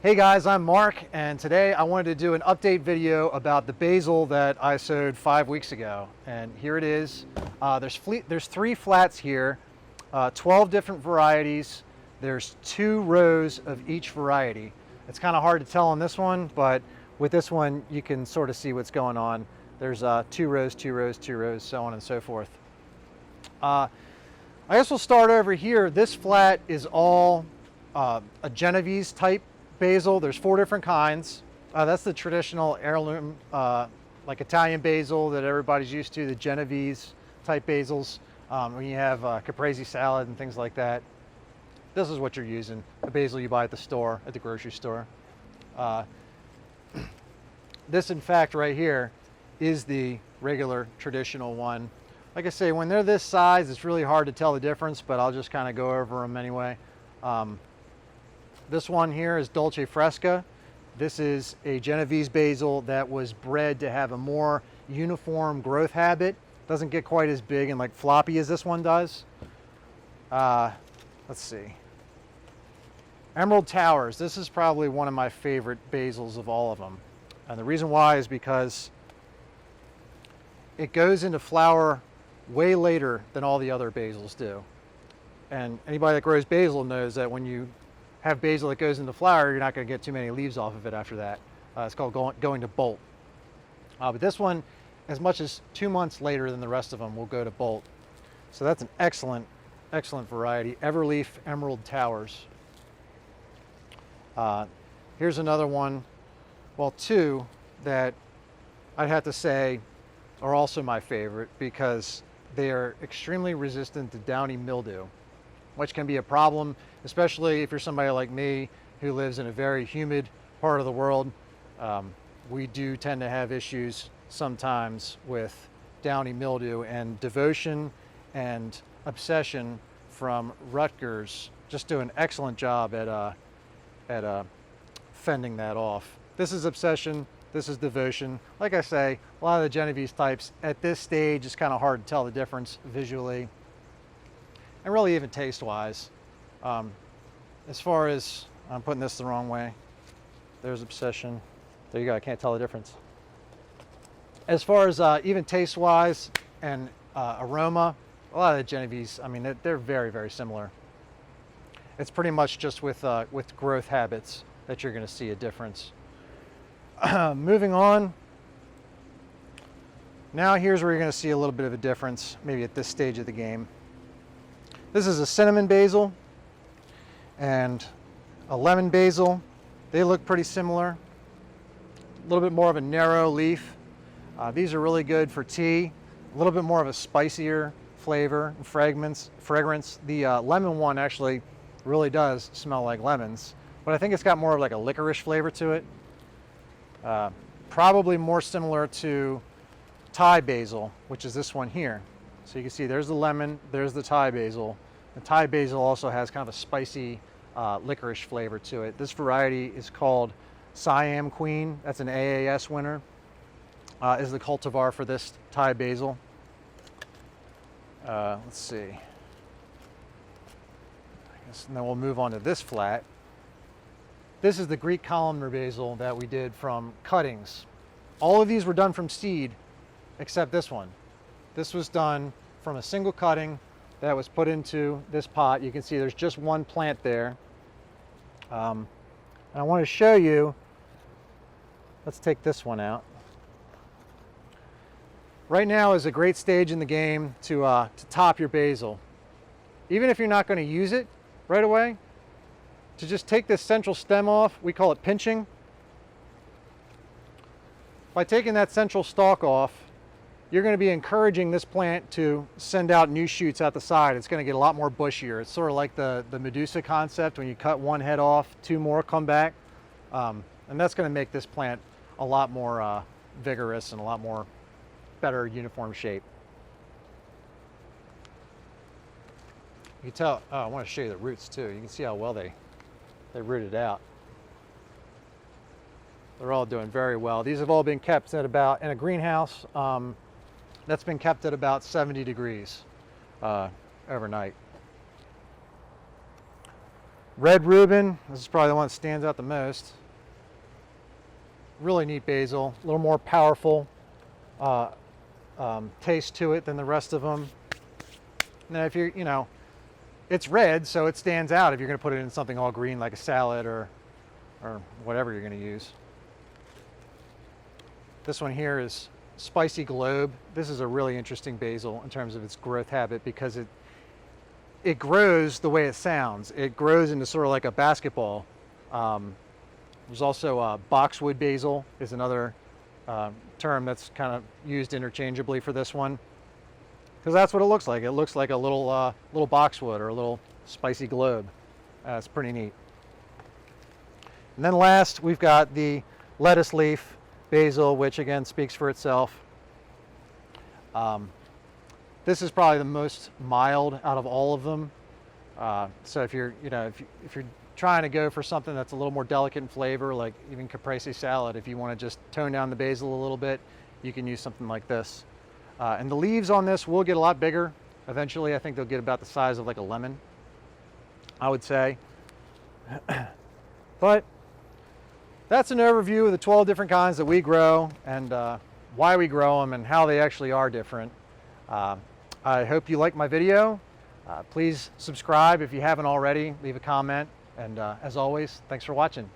Hey guys, I'm Mark, and today I wanted to do an update video about the basil that I sowed 5 weeks ago. And here it is. There's 3 flats here, 12 different varieties. There's 2 rows of each variety. It's kind of hard to tell on this one, but with this one you can sort of see what's going on. There's 2 rows, 2 rows, 2 rows, so on and so forth. I guess we'll start over here. This flat is all a Genovese type basil. There's 4 different kinds. That's the traditional heirloom, like Italian basil that everybody's used to, the Genovese type basils. When you have caprese salad and things like that, this is what you're using, the basil you buy at the store, at the grocery store. This, in fact, right here is the regular traditional one. Like I say, when they're this size, it's really hard to tell the difference, but I'll just kind of go over them anyway. This one here is Dolce Fresca. This is a Genovese basil that was bred to have a more uniform growth habit. Doesn't get quite as big and like floppy as this one does. Let's see. Emerald Towers. This is probably one of my favorite basils of all of them. And the reason why is because it goes into flower way later than all the other basils do. And anybody that grows basil knows that when you have basil that goes into flower, you're not going to get too many leaves off of it after that. It's called going to bolt. But this one, as much as 2 months later than the rest of them, will go to bolt. So that's an excellent, excellent variety. Everleaf Emerald Towers. Here's another one, well, 2 that I'd have to say are also my favorite because they are extremely resistant to downy mildew, which can be a problem, especially if you're somebody like me who lives in a very humid part of the world. We do tend to have issues sometimes with downy mildew, and Devotion and Obsession from Rutgers just do an excellent job at fending that off. This is Obsession, this is Devotion. Like I say, a lot of the Genovese types at this stage, it's kind of hard to tell the difference visually and really even taste-wise. As far as, I'm putting this the wrong way. There's Obsession. There you go, I can't tell the difference. As far as even taste-wise and aroma, a lot of the Genovese, I mean, they're very, very similar. It's pretty much just with growth habits that you're gonna see a difference. Moving on. Now here's where you're gonna see a little bit of a difference, maybe at this stage of the game. This is a cinnamon basil and a lemon basil. They look pretty similar. A little bit more of a narrow leaf. These are really good for tea. A little bit more of a spicier flavor and fragrance. The lemon one actually really does smell like lemons, but I think it's got more of like a licorice flavor to it. Probably more similar to Thai basil, which is this one here. So you can see there's the lemon, there's the Thai basil. The Thai basil also has kind of a spicy licorice flavor to it. This variety is called Siam Queen. That's an AAS winner. Is the cultivar for this Thai basil. Let's see. And then we'll move on to this flat. This is the Greek columnar basil that we did from cuttings. All of these were done from seed, except this one. This was done from a single cutting that was put into this pot. You can see there's just one plant there. And I want to show you, let's take this one out. Right now is a great stage in the game to top your basil. Even if you're not going to use it right away, to just take this central stem off, we call it pinching. By taking that central stalk off, you're going to be encouraging this plant to send out new shoots out the side. It's going to get a lot more bushier. It's sort of like the Medusa concept. When you cut one head off, 2 more come back. And that's going to make this plant a lot more vigorous and a lot more better uniform shape. You can tell, oh, I want to show you the roots too. You can see how well they rooted out. They're all doing very well. These have all been kept at about, in a greenhouse, that's been kept at about 70 degrees overnight. Red Reuben, this is probably the one that stands out the most. Really neat basil, a little more powerful taste to it than the rest of them. Now if you're, it's red, so it stands out if you're going to put it in something all green like a salad or whatever you're going to use. This one here is Spicy Globe. This is a really interesting basil in terms of its growth habit because it grows the way it sounds. It grows into sort of like a basketball. There's also Boxwood Basil is another term that's kind of used interchangeably for this one, because that's what it looks like. It looks like a little boxwood or a little spicy globe. It's pretty neat. And then last, we've got the Lettuce Leaf Basil, which again speaks for itself. This is probably the most mild out of all of them. So if you're, if you're trying to go for something that's a little more delicate in flavor, like even caprese salad, if you want to just tone down the basil a little bit, you can use something like this. And the leaves on this will get a lot bigger. Eventually, I think they'll get about the size of like a lemon, I would say. But that's an overview of the 12 different kinds that we grow and why we grow them and how they actually are different. I hope you liked my video. Please subscribe if you haven't already, leave a comment, and as always, thanks for watching.